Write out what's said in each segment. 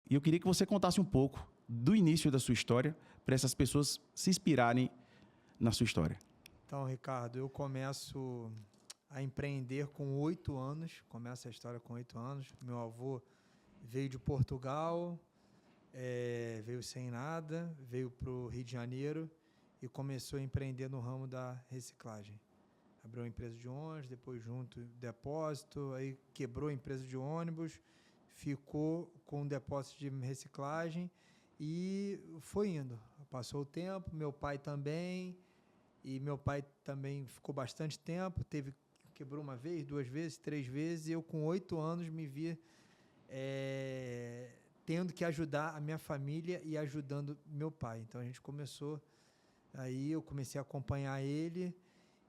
E eu queria que você contasse um pouco do início da sua história para essas pessoas se inspirarem na sua história. Então, Ricardo, eu começo a empreender com 8 anos. Começa a história com 8 anos. Meu avô veio de Portugal, veio sem nada, veio para o Rio de Janeiro e começou a empreender no ramo da reciclagem. Abriu uma empresa de ônibus, depois junto depósito, aí quebrou a empresa de ônibus, ficou com um depósito de reciclagem e foi indo. Passou o tempo, meu pai também, e meu pai também ficou bastante tempo, quebrou uma vez, 2 vezes, 3 vezes, e eu com 8 anos me vi tendo que ajudar a minha família e ajudando meu pai. Então a gente começou, aí eu comecei a acompanhar ele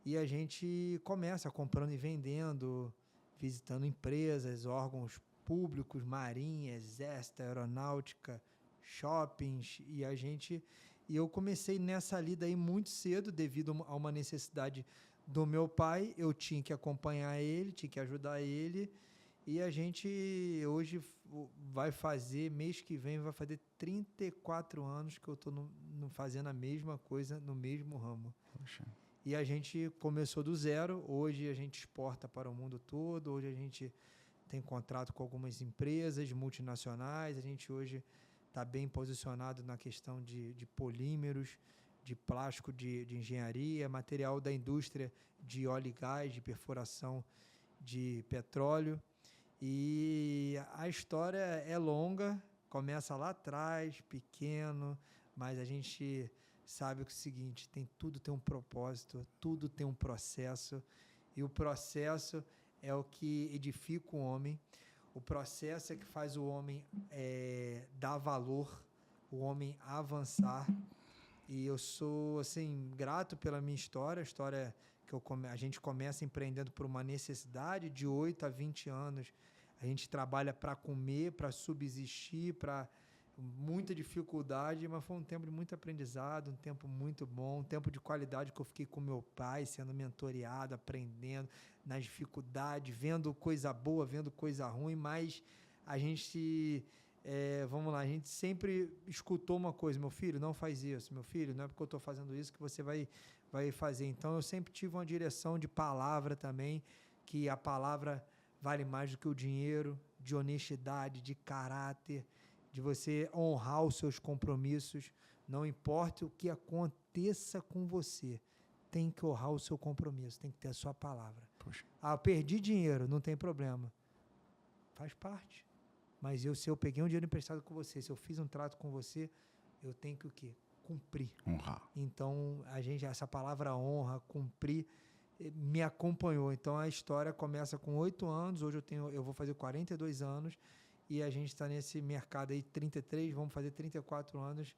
e a gente começa comprando e vendendo, visitando empresas, órgãos públicos, marinha, exército, aeronáutica, shoppings, e eu comecei nessa lida aí muito cedo, devido a uma necessidade do meu pai. Eu tinha que acompanhar ele, tinha que ajudar ele, e a gente hoje vai fazer, mês que vem, vai fazer 34 anos que eu estou fazendo a mesma coisa no mesmo ramo. Poxa. E a gente começou do zero. Hoje a gente exporta para o mundo todo, hoje a gente tem contrato com algumas empresas multinacionais, a gente hoje está bem posicionado na questão de polímeros, de plástico, de engenharia, material da indústria de óleo e gás, de perfuração de petróleo. E a história é longa, começa lá atrás, pequeno, mas a gente sabe que é o seguinte, tudo tem um propósito, tudo tem um processo, e o processo é o que edifica o homem, o processo é que faz o homem dar valor, o homem avançar. E eu sou, assim, grato pela minha história, a história que a gente começa empreendendo por uma necessidade. De 8 a 20 anos, a gente trabalha para comer, para subsistir, para muita dificuldade, mas foi um tempo de muito aprendizado, um tempo muito bom, um tempo de qualidade que eu fiquei com meu pai, sendo mentoreado, aprendendo nas dificuldades, vendo coisa boa, vendo coisa ruim, mas a gente... vamos lá, a gente sempre escutou uma coisa: meu filho, não faz isso, meu filho, não é porque eu estou fazendo isso que você vai fazer. Então eu sempre tive uma direção de palavra também, que a palavra vale mais do que o dinheiro, de honestidade, de caráter, de você honrar os seus compromissos, não importa o que aconteça com você, tem que honrar o seu compromisso, tem que ter a sua palavra. Poxa. Perdi dinheiro, não tem problema, faz parte. Mas se eu peguei um dinheiro emprestado com você, se eu fiz um trato com você, eu tenho que o quê? Cumprir. Honrar. Então, essa palavra honra, cumprir, me acompanhou. Então, a história começa com 8 anos, hoje eu vou fazer 42 anos, e a gente está nesse mercado aí, 33, vamos fazer 34 anos,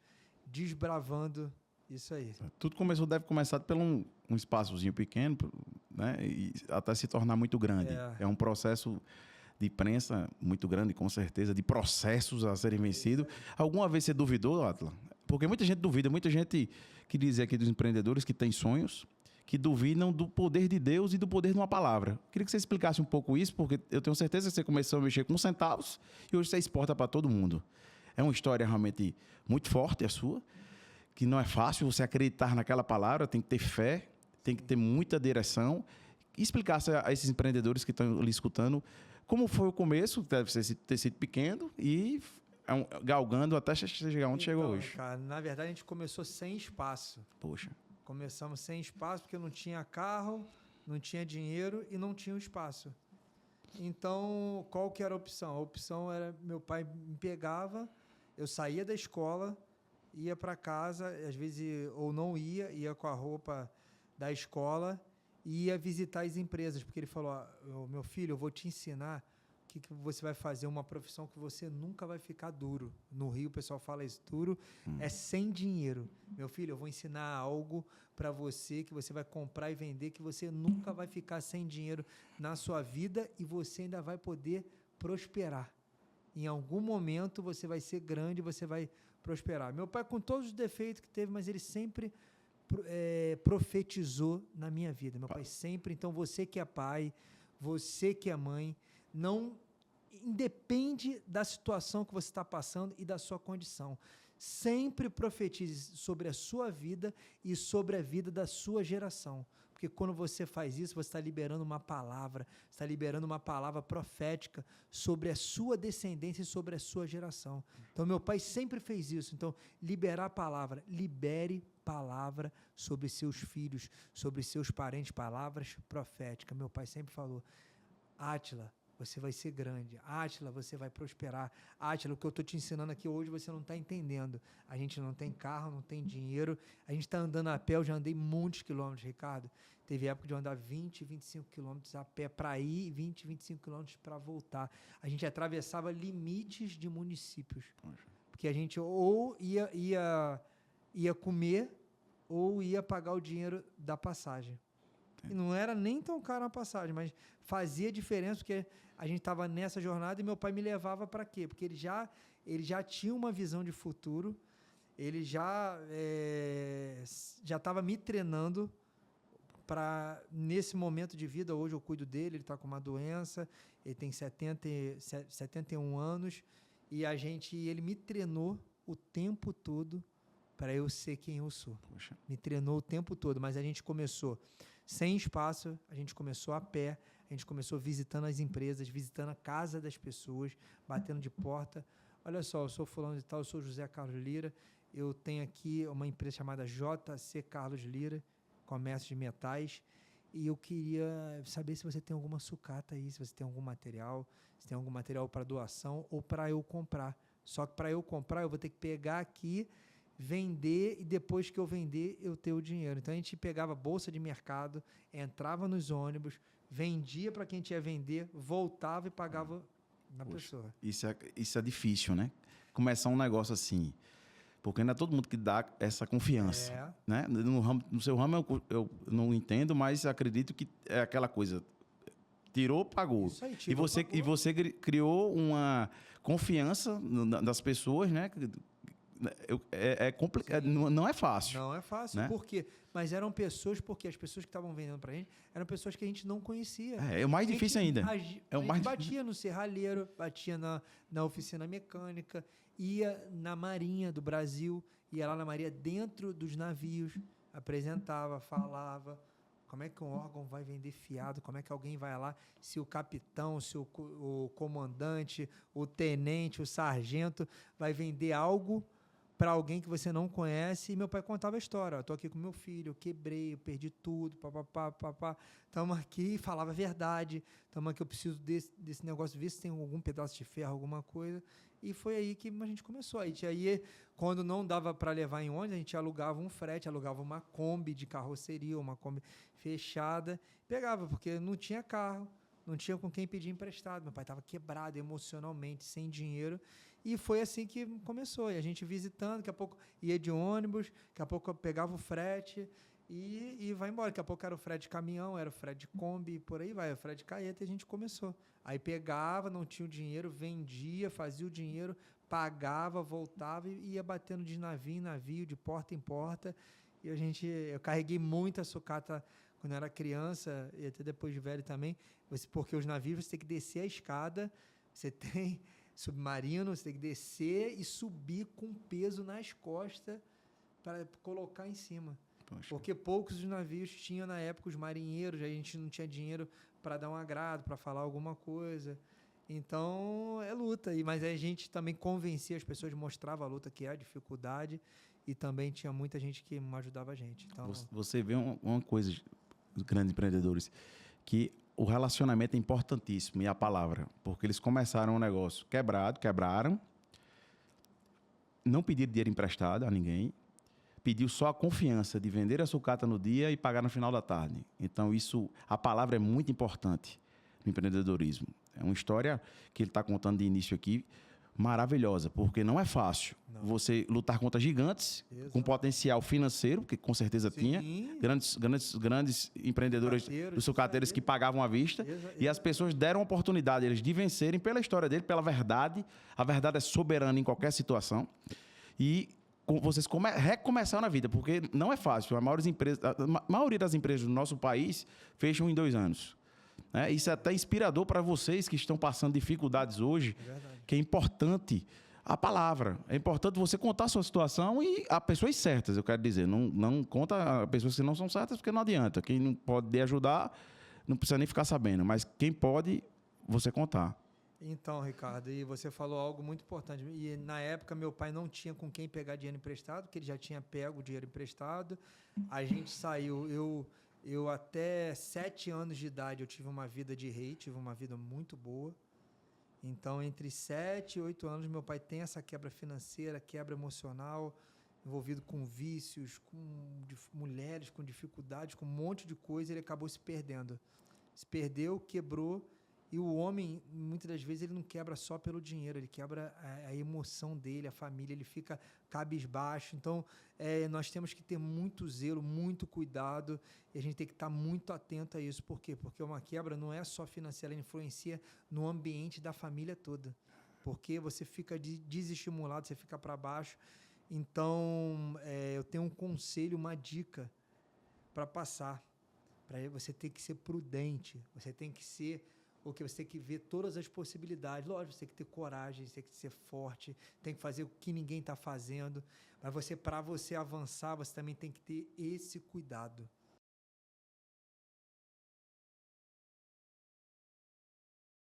desbravando isso aí. Tudo deve começar pelo um espaçozinho pequeno, né? E até se tornar muito grande. É um processo de prensa muito grande, com certeza, de processos a serem vencidos. Alguma vez você duvidou, Atla? Porque muita gente duvida, muita gente que diz aqui dos empreendedores que tem sonhos, que duvidam do poder de Deus e do poder de uma palavra. Queria que você explicasse um pouco isso, porque eu tenho certeza que você começou a mexer com centavos e hoje você exporta para todo mundo. É uma história realmente muito forte a sua, que não é fácil você acreditar naquela palavra, tem que ter fé, tem que ter muita direção. E explicasse a esses empreendedores que estão lhe escutando como foi o começo, deve ter sido pequeno, e galgando até chegar onde chegou hoje. Cara, na verdade, a gente começou sem espaço. Poxa. Começamos sem espaço porque não tinha carro, não tinha dinheiro e não tinha espaço. Então, qual que era a opção? A opção era, meu pai me pegava, eu saía da escola, ia para casa, às vezes ou não ia com a roupa da escola e ia visitar as empresas, porque ele falou: meu filho, eu vou te ensinar o que você vai fazer, uma profissão que você nunca vai ficar duro. No Rio o pessoal fala isso, duro é sem dinheiro. Meu filho, eu vou ensinar algo para você que você vai comprar e vender, que você nunca vai ficar sem dinheiro na sua vida e você ainda vai poder prosperar. Em algum momento você vai ser grande, você vai prosperar. Meu pai, com todos os defeitos que teve, mas ele sempre profetizou na minha vida. Meu pai sempre. Então, você que é pai, você que é mãe, não independe da situação que você está passando e da sua condição. Sempre profetize sobre a sua vida e sobre a vida da sua geração. Porque quando você faz isso, você está liberando uma palavra, está liberando uma palavra profética sobre a sua descendência e sobre a sua geração. Então, meu pai sempre fez isso. Então, liberar a palavra, libere palavra sobre seus filhos, sobre seus parentes, palavras proféticas. Meu pai sempre falou, Átila, você vai ser grande. Átila, você vai prosperar. Átila, o que eu estou te ensinando aqui hoje, você não está entendendo. A gente não tem carro, não tem dinheiro. A gente está andando a pé. Eu já andei muitos quilômetros, Ricardo. Teve época de eu andar 20, 25 quilômetros a pé para ir e 20, 25 quilômetros para voltar. A gente atravessava limites de municípios. Porque a gente ou ia comer ou ia pagar o dinheiro da passagem. E não era nem tão caro a passagem, mas fazia diferença porque a gente estava nessa jornada e meu pai me levava para quê? Porque ele já tinha uma visão de futuro, ele já estava me treinando para, nesse momento de vida, hoje eu cuido dele, ele está com uma doença, ele tem 71 anos, e ele me treinou o tempo todo para eu ser quem eu sou. Poxa. Me treinou o tempo todo, mas a gente começou sem espaço, a gente começou a pé, a gente começou visitando as empresas, visitando a casa das pessoas, batendo de porta. Olha só, eu sou fulano de tal, eu sou José Carlos Lira, eu tenho aqui uma empresa chamada JC Carlos Lira, comércio de metais, e eu queria saber se você tem alguma sucata aí, se você tem algum material, se tem algum material para doação ou para eu comprar. Só que para eu comprar, eu vou ter que pegar aqui, vender, e depois que eu vender, eu ter o dinheiro. Então, a gente pegava bolsa de mercado, entrava nos ônibus, vendia para quem tinha vender, voltava e pagava na pessoa. Isso é difícil, né? Começar um negócio assim, porque não é todo mundo que dá essa confiança. Né? No seu ramo eu não entendo, mas acredito que é aquela coisa, tirou, pagou. Isso aí, tirou, pagou. E você criou uma confiança das pessoas, né? É complicado, não é fácil. Não é fácil, né? Por quê? Mas eram pessoas, porque as pessoas que estavam vendendo pra gente eram pessoas que a gente não conhecia. É o mais difícil ainda. A gente batia no serralheiro, batia na oficina mecânica, ia na Marinha do Brasil, ia lá na Marinha dentro dos navios, apresentava, falava. Como é que um órgão vai vender fiado? Como é que alguém vai lá? Se o capitão, se o comandante, o tenente, o sargento vai vender algo para alguém que você não conhece? E meu pai contava a história. Estou aqui com meu filho, eu quebrei, eu perdi tudo, papapá. Estamos aqui, falava a verdade. Estamos aqui, eu preciso desse negócio, ver se tem algum pedaço de ferro, alguma coisa. E foi aí que a gente começou. Aí, quando não dava para levar em ônibus, a gente alugava um frete, alugava uma Kombi de carroceria, uma Kombi fechada, pegava, porque não tinha carro, não tinha com quem pedir emprestado. Meu pai estava quebrado emocionalmente, sem dinheiro. E foi assim que começou. E a gente visitando, daqui a pouco ia de ônibus, daqui a pouco eu pegava o frete e vai embora. Daqui a pouco era o frete de caminhão, era o frete de Kombi, por aí vai, o frete de carreta, e a gente começou. Aí pegava, não tinha o dinheiro, vendia, fazia o dinheiro, pagava, voltava e ia batendo de navio em navio, de porta em porta. E eu carreguei muita sucata quando eu era criança, e até depois de velho também, porque os navios você tem que descer a escada, você tem submarino, você tem que descer e subir com peso nas costas para colocar em cima. Poxa. Porque poucos os navios tinham na época, os marinheiros, a gente não tinha dinheiro para dar um agrado, para falar alguma coisa. Então, é luta. Mas a gente também convencia as pessoas, mostrava a luta, que é a dificuldade, e também tinha muita gente que ajudava a gente. Então, você vê uma coisa, os grandes empreendedores, que o relacionamento é importantíssimo, e a palavra, porque eles começaram um negócio quebraram, não pediram dinheiro emprestado a ninguém, pediu só a confiança de vender a sucata no dia e pagar no final da tarde. Então, a palavra é muito importante no empreendedorismo. É uma história que ele está contando de início aqui, maravilhosa, porque não é fácil você lutar contra gigantes. Exato. Com potencial financeiro, que com certeza tinha, grandes empreendedores dos sucateiros que pagavam à vista. E as pessoas deram a oportunidade eles de vencerem pela história dele, pela verdade. A verdade é soberana em qualquer situação. E vocês recomeçaram na vida, porque não é fácil. A maioria das empresas do nosso país fecham em 2 anos. né? Isso é até inspirador para vocês que estão passando dificuldades hoje, que é importante a palavra. É importante você contar a sua situação e a pessoas certas, eu quero dizer. Não conta a pessoas que não são certas, porque não adianta. Quem não pode lhe ajudar, não precisa nem ficar sabendo. Mas quem pode, você contar. Então, Ricardo, e você falou algo muito importante. E na época, meu pai não tinha com quem pegar dinheiro emprestado, porque ele já tinha pego o dinheiro emprestado. A gente saiu. Eu até 7 anos de idade, eu tive uma vida de rei, tive uma vida muito boa. Então, entre 7 e 8 anos, meu pai tem essa quebra financeira, quebra emocional, envolvido com vícios, com mulheres, com dificuldades, com um monte de coisa, ele acabou se perdendo. Se perdeu, quebrou, e o homem, muitas das vezes, ele não quebra só pelo dinheiro, ele quebra a emoção dele, a família, ele fica cabisbaixo. Então, nós temos que ter muito zelo, muito cuidado, e a gente tem que estar muito atento a isso. Por quê? Porque uma quebra não é só financeira, ela influencia no ambiente da família toda. Porque você fica desestimulado, você fica para baixo. Então, eu tenho um conselho, uma dica para passar. Para você ter que ser prudente, você tem que ser... Porque você tem que ver todas as possibilidades. Lógico, você tem que ter coragem, você tem que ser forte, tem que fazer o que ninguém está fazendo. Mas para você avançar, você também tem que ter esse cuidado.